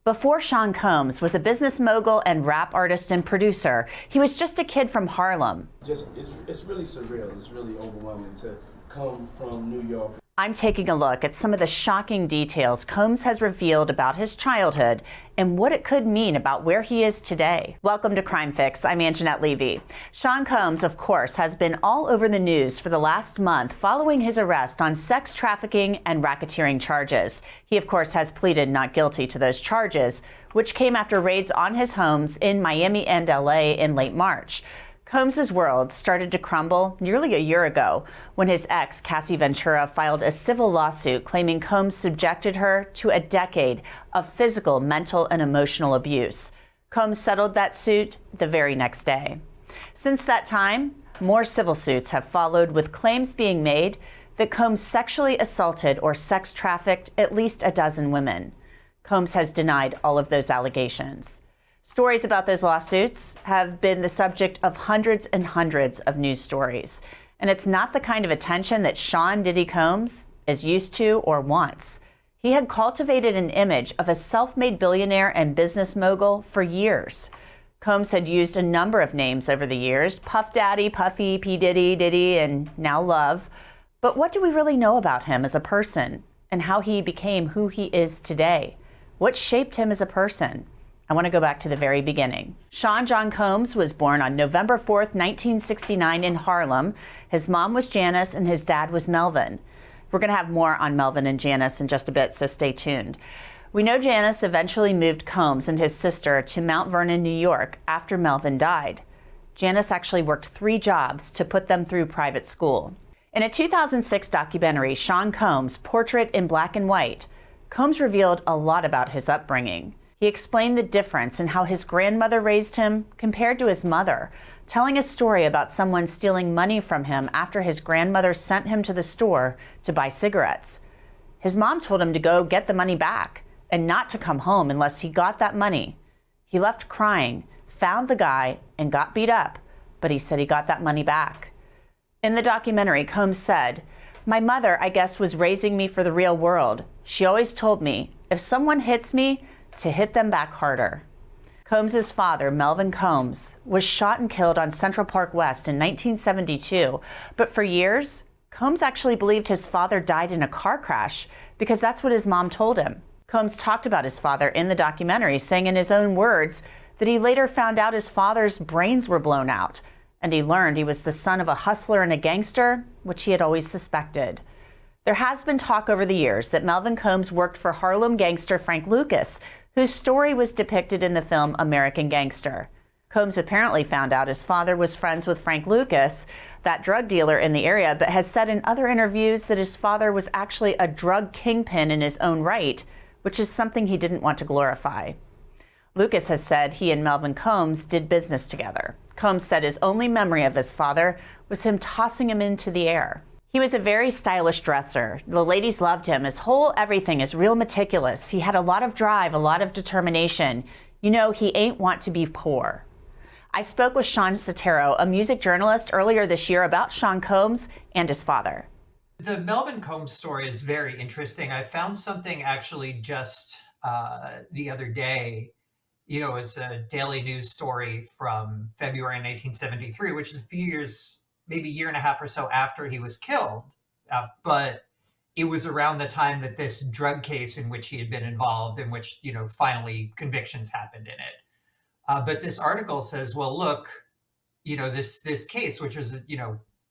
Before Sean Combs was a business mogul and rap artist and producer, he was just a kid from Harlem. It's really surreal. It's really overwhelming to come from New York. I'm taking a look at some of the shocking details Combs has revealed about his childhood and what it could mean about where he is today. Welcome to Crime Fix. I'm Angenette Levy. Sean Combs, of course, has been all over the news for the last month following his arrest on sex trafficking and racketeering charges. He, of course, has pleaded not guilty to those charges, which came after raids on his homes in Miami and LA in late March. Combs' world started to crumble nearly a year ago when his ex, Cassie Ventura, filed a civil lawsuit claiming Combs subjected her to a decade of physical, mental, and emotional abuse. Combs settled that suit the very next day. Since that time, more civil suits have followed, with claims being made that Combs sexually assaulted or sex trafficked at least a dozen women. Combs has denied all of those allegations. Stories about those lawsuits have been the subject of hundreds and hundreds of news stories. And it's not the kind of attention that Sean Diddy Combs is used to or wants. He had cultivated an image of a self-made billionaire and business mogul for years. Combs had used a number of names over the years: Puff Daddy, Puffy, P. Diddy, Diddy, and now Love. But what do we really know about him as a person and how he became who he is today? What shaped him as a person? I want to go back to the very beginning. Sean John Combs was born on November 4th, 1969 in Harlem. His mom was Janice and his dad was Melvin. We're going to have more on Melvin and Janice in just a bit, so stay tuned. We know Janice eventually moved Combs and his sister to Mount Vernon, New York after Melvin died. Janice actually worked 3 jobs to put them through private school. In a 2006 documentary, Sean Combs, Portrait in Black and White, Combs revealed a lot about his upbringing. He explained the difference in how his grandmother raised him compared to his mother, telling a story about someone stealing money from him after his grandmother sent him to the store to buy cigarettes. His mom told him to go get the money back and not to come home unless he got that money. He left crying, found the guy, and got beat up, but he said he got that money back. In the documentary, Combs said, "My mother, I guess, was raising me for the real world. She always told me, if someone hits me, to hit them back harder." Combs' father, Melvin Combs, was shot and killed on Central Park West in 1972. But for years, Combs actually believed his father died in a car crash because that's what his mom told him. Combs talked about his father in the documentary, saying in his own words that he later found out his father's brains were blown out, and he learned he was the son of a hustler and a gangster, which he had always suspected. There has been talk over the years that Melvin Combs worked for Harlem gangster Frank Lucas, whose story was depicted in the film American Gangster. Combs apparently found out his father was friends with Frank Lucas, that drug dealer in the area, but has said in other interviews that his father was actually a drug kingpin in his own right, which is something he didn't want to glorify. Lucas has said he and Melvin Combs did business together. Combs said his only memory of his father was him tossing him into the air. He was a very stylish dresser. The ladies loved him. His whole everything is real meticulous. He had a lot of drive, a lot of determination. You know, he ain't want to be poor. I spoke with Sean Sotero, a music journalist, earlier this year about Sean Combs and his father. The Melvin Combs story is very interesting. I found something actually just the other day. It's a daily news story from February 1973, which is a few years, maybe a year and a half or so after he was killed. But it was around the time that this drug case in which he had been involved, in which, finally convictions happened in it. But this article says, well, look, this case, which was,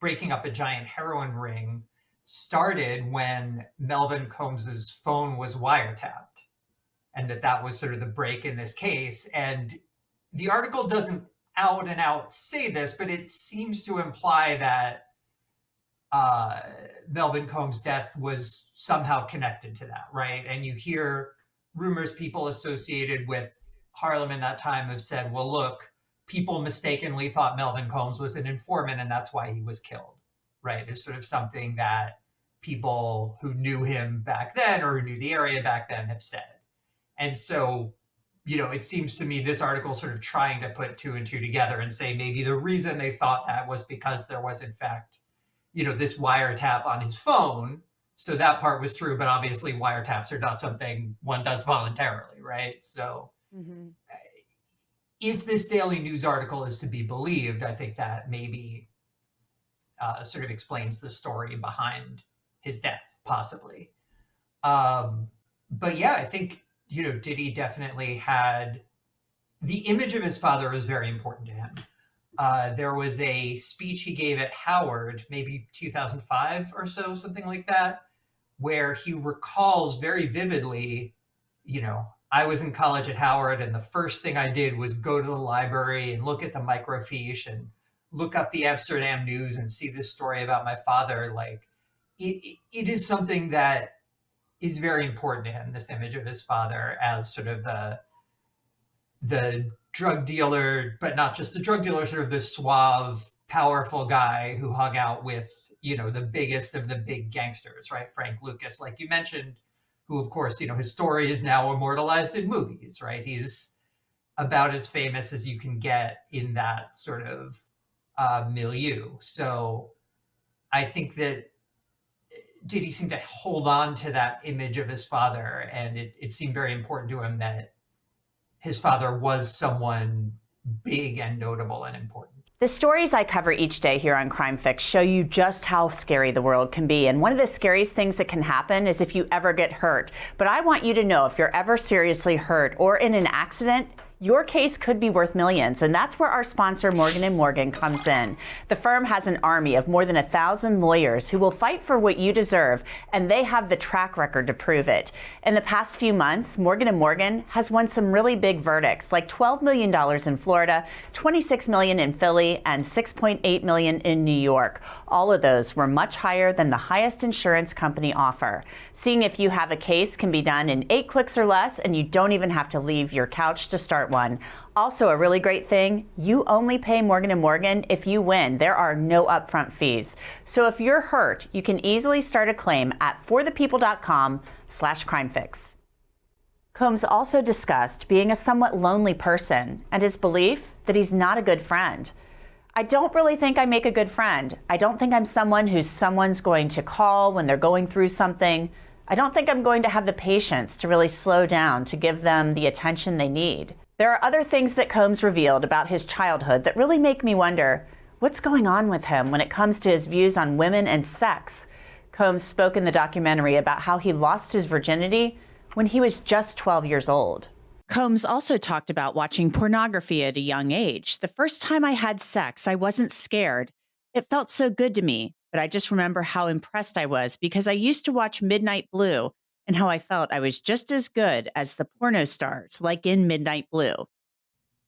breaking up a giant heroin ring, started when Melvin Combs's phone was wiretapped, and that was sort of the break in this case. And the article doesn't out and out say this, but it seems to imply that Melvin Combs' death was somehow connected to that, right? And you hear rumors, people associated with Harlem in that time have said, well, look, people mistakenly thought Melvin Combs was an informant and that's why he was killed, right? It's sort of something that people who knew him back then or who knew the area back then have said. And so, it seems to me this article sort of trying to put 2 and 2 together and say maybe the reason they thought that was because there was in fact, this wiretap on his phone, So that part was true, but obviously wiretaps are not something one does voluntarily, right? So Mm-hmm. if this Daily News article is to be believed, I think that maybe sort of explains the story behind his death, possibly. But yeah, I think, Diddy definitely had the image of his father was very important to him. There was a speech he gave at Howard, maybe 2005 or so, something like that, where he recalls very vividly, I was in college at Howard, and the first thing I did was go to the library and look at the microfiche and look up the Amsterdam News and see this story about my father. Like, it is something that is very important to him, this image of his father as sort of the drug dealer, but not just the drug dealer, sort of the suave, powerful guy who hung out with, the biggest of the big gangsters, right? Frank Lucas, like you mentioned, who, of course, his story is now immortalized in movies, right? He's about as famous as you can get in that sort of milieu. So I think that Diddy seemed to hold on to that image of his father, and it seemed very important to him that his father was someone big and notable and important. The stories I cover each day here on Crime Fix show you just how scary the world can be. And one of the scariest things that can happen is if you ever get hurt. But I want you to know, if you're ever seriously hurt or in an accident, your case could be worth millions, and that's where our sponsor Morgan & Morgan comes in. The firm has an army of more than 1,000 lawyers who will fight for what you deserve, and they have the track record to prove it. In the past few months, Morgan & Morgan has won some really big verdicts, like $12 million in Florida, $26 million in Philly, and $6.8 million in New York. All of those were much higher than the highest insurance company offer. Seeing if you have a case can be done in 8 clicks or less, and you don't even have to leave your couch to start one. Also, a really great thing, you only pay Morgan & Morgan if you win. There are no upfront fees. So if you're hurt, you can easily start a claim at forthepeople.com/crimefix. Combs also discussed being a somewhat lonely person and his belief that he's not a good friend. I don't really think I make a good friend. I don't think I'm someone who someone's going to call when they're going through something. I don't think I'm going to have the patience to really slow down to give them the attention they need. There are other things that Combs revealed about his childhood that really make me wonder, what's going on with him when it comes to his views on women and sex? Combs spoke in the documentary about how he lost his virginity when he was just 12 years old. Combs also talked about watching pornography at a young age. The first time I had sex, I wasn't scared. It felt so good to me, but I just remember how impressed I was because I used to watch Midnight Blue and how I felt I was just as good as the porno stars, like in Midnight Blue.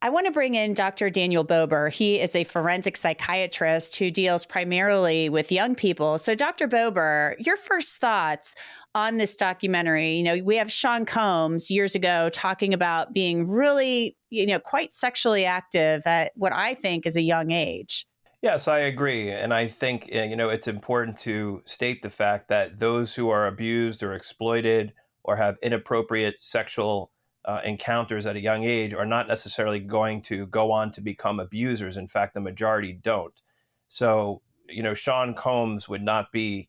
I want to bring in Dr. Daniel Bober. He is a forensic psychiatrist who deals primarily with young people. So, Dr. Bober, your first thoughts on this documentary? We have Sean Combs years ago talking about being really, quite sexually active at what I think is a young age. Yes, I agree. And I think, it's important to state the fact that those who are abused or exploited or have inappropriate sexual encounters at a young age are not necessarily going to go on to become abusers. In fact, the majority don't. So, Sean Combs would not be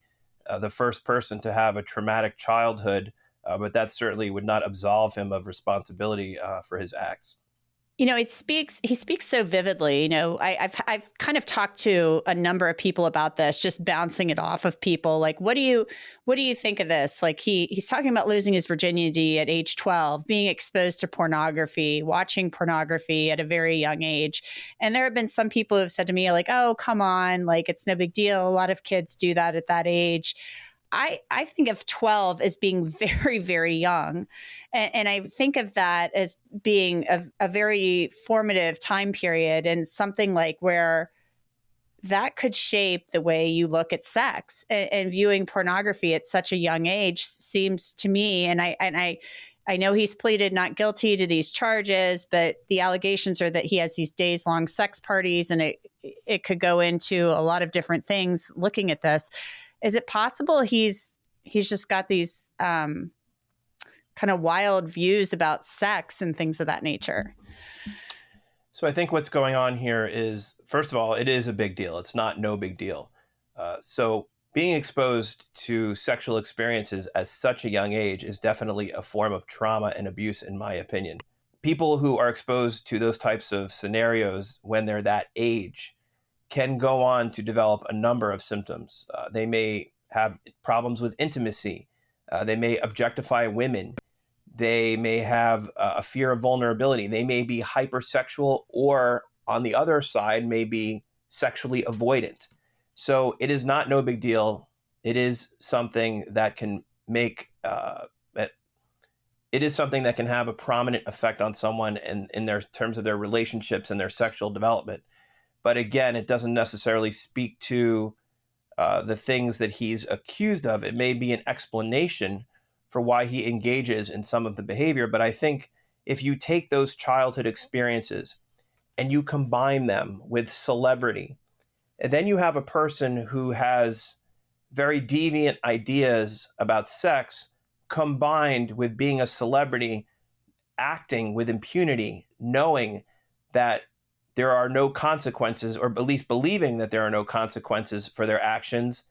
the first person to have a traumatic childhood, but that certainly would not absolve him of responsibility for his acts. He speaks so vividly. I've kind of talked to a number of people about this, just bouncing it off of people. Like, what do you think of this? Like, he's talking about losing his virginity at age 12, being exposed to pornography, watching pornography at a very young age. And there have been some people who have said to me, like, oh, come on, like, it's no big deal. A lot of kids do that at that age. I think of 12 as being very, very young. And I think of that as being a very formative time period and something like where that could shape the way you look at sex, and viewing pornography at such a young age seems to me, and I know he's pleaded not guilty to these charges, but the allegations are that he has these days-long sex parties, and it could go into a lot of different things looking at this. Is it possible he's just got these kind of wild views about sex and things of that nature? So I think what's going on here is, first of all, it is a big deal. It's not no big deal. So being exposed to sexual experiences at such a young age is definitely a form of trauma and abuse, in my opinion. People who are exposed to those types of scenarios when they're that age can go on to develop a number of symptoms. They may have problems with intimacy. They may objectify women. They may have a fear of vulnerability. They may be hypersexual, or on the other side, may be sexually avoidant. So it is not no big deal. It is something that can it is something that can have a prominent effect on someone in their terms of their relationships and their sexual development. But again, it doesn't necessarily speak to the things that he's accused of. It may be an explanation for why he engages in some of the behavior. But I think if you take those childhood experiences and you combine them with celebrity, and then you have a person who has very deviant ideas about sex combined with being a celebrity, acting with impunity, knowing that there are no consequences, or at least believing that there are no consequences for their actions,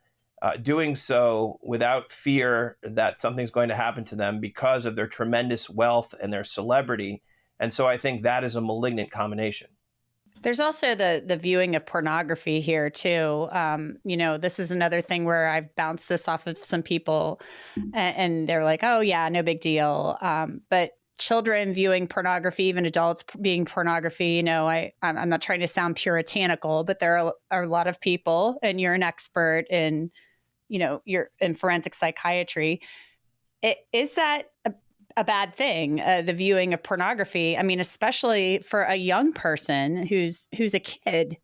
doing so without fear that something's going to happen to them because of their tremendous wealth and their celebrity. And so I think that is a malignant combination. There's also the viewing of pornography here too. This is another thing where I've bounced this off of some people, and they're like, "Oh yeah, no big deal." But children viewing pornography, even adults being pornography, I'm not trying to sound puritanical, but there are a lot of people, and you're an expert in, you're in forensic psychiatry. Is that a bad thing, the viewing of pornography? I mean, especially for a young person who's a kid.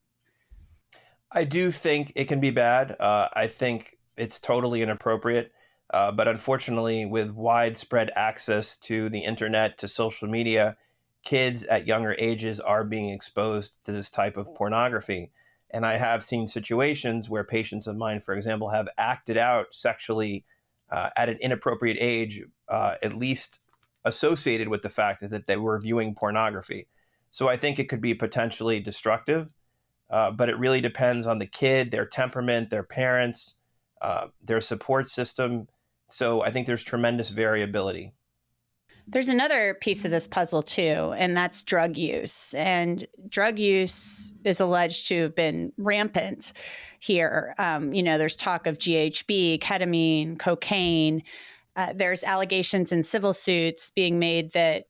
I do think it can be bad. I think it's totally inappropriate. But unfortunately, with widespread access to the internet, to social media, kids at younger ages are being exposed to this type of pornography. And I have seen situations where patients of mine, for example, have acted out sexually at an inappropriate age, at least associated with the fact that they were viewing pornography. So I think it could be potentially destructive, but it really depends on the kid, their temperament, their parents, their support system. So I think there's tremendous variability. There's another piece of this puzzle too, and that's drug use. And drug use is alleged to have been rampant here. There's talk of GHB, ketamine, cocaine. There's allegations in civil suits being made that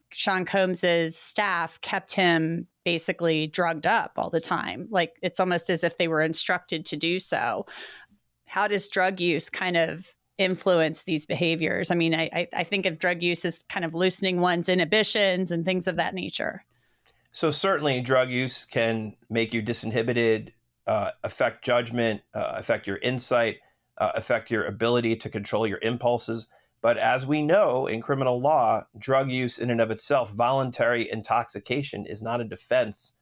Sean Combs's staff kept him basically drugged up all the time. Like, it's almost as if they were instructed to do so. How does drug use kind of influence these behaviors? I mean, I think of drug use as kind of loosening one's inhibitions and things of that nature. So certainly drug use can make you disinhibited, affect judgment, affect your insight, affect your ability to control your impulses. But as we know in criminal law, drug use in and of itself, voluntary intoxication, is not a defense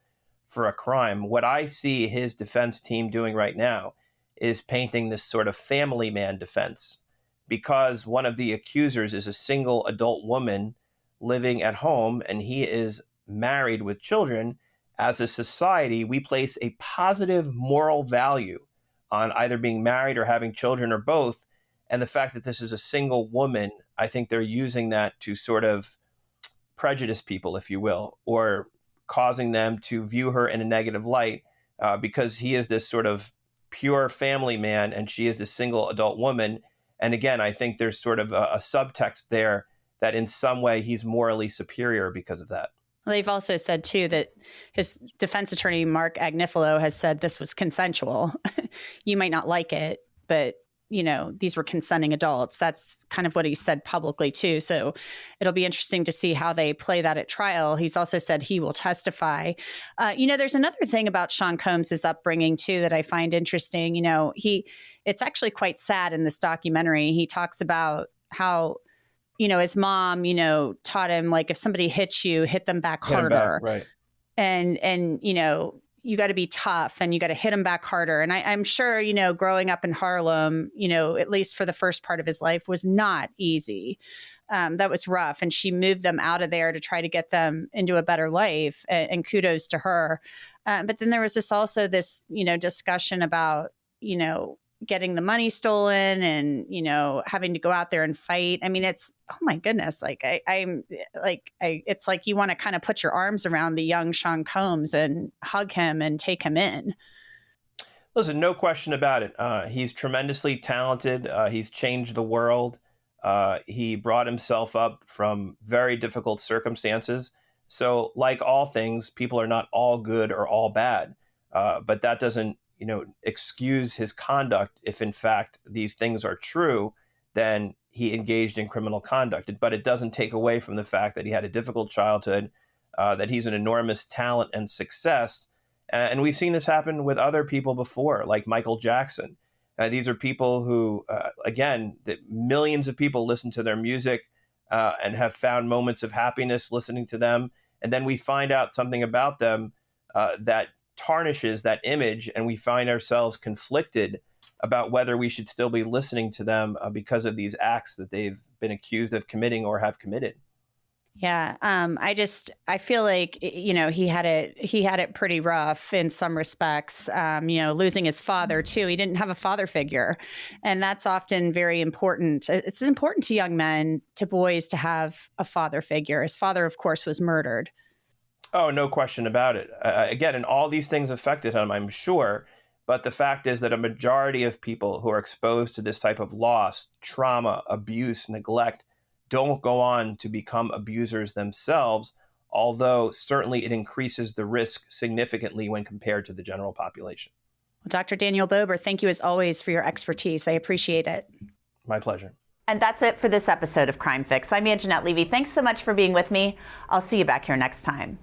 for a crime. What I see his defense team doing right now is painting this sort of family man defense, because one of the accusers is a single adult woman living at home and he is married with children. As a society, we place a positive moral value on either being married or having children or both. And the fact that this is a single woman, I think they're using that to sort of prejudice people, if you will, or causing them to view her in a negative light because he is this sort of pure family man and she is this single adult woman. And again, I think there's sort of a subtext there that in some way he's morally superior because of that. They've also said, too, that his defense attorney, Mark Agnifilo, has said this was consensual. You might not like it, but, these were consenting adults. That's kind of what he said publicly, too. So it'll be interesting to see how they play that at trial. He's also said he will testify. There's another thing about Sean Combs's upbringing, too, that I find interesting. It's actually quite sad in this documentary. He talks about how his mom, taught him, like, if somebody hits you, hit them back harder. Right. And you got to be tough and you got to hit them back harder. And I'm sure, growing up in Harlem, at least for the first part of his life, was not easy. That was rough. And she moved them out of there to try to get them into a better life. And kudos to her. But then there was also this, discussion about, getting the money stolen and, having to go out there and fight. I mean, it's, oh my goodness. Like it's like you want to kind of put your arms around the young Sean Combs and hug him and take him in. Listen, no question about it. He's tremendously talented. He's changed the world. He brought himself up from very difficult circumstances. So like all things, people are not all good or all bad. But that doesn't, excuse his conduct. If in fact these things are true, then he engaged in criminal conduct. But it doesn't take away from the fact that he had a difficult childhood, that he's an enormous talent and success. And we've seen this happen with other people before, like Michael Jackson. These are people who, again, that millions of people listen to their music and have found moments of happiness listening to them. And then we find out something about them that tarnishes that image, and we find ourselves conflicted about whether we should still be listening to them because of these acts that they've been accused of committing or have committed. Yeah. I feel like, he had it pretty rough in some respects, losing his father too. He didn't have a father figure. And that's often very important. It's important to young men, to boys, to have a father figure. His father, of course, was murdered. Oh, no question about it. Again, and all these things affected him, I'm sure. But the fact is that a majority of people who are exposed to this type of loss, trauma, abuse, neglect, don't go on to become abusers themselves, although certainly it increases the risk significantly when compared to the general population. Well, Dr. Daniel Bober, thank you as always for your expertise. I appreciate it. My pleasure. And that's it for this episode of Crime Fix. I'm Angenette Levy. Thanks so much for being with me. I'll see you back here next time.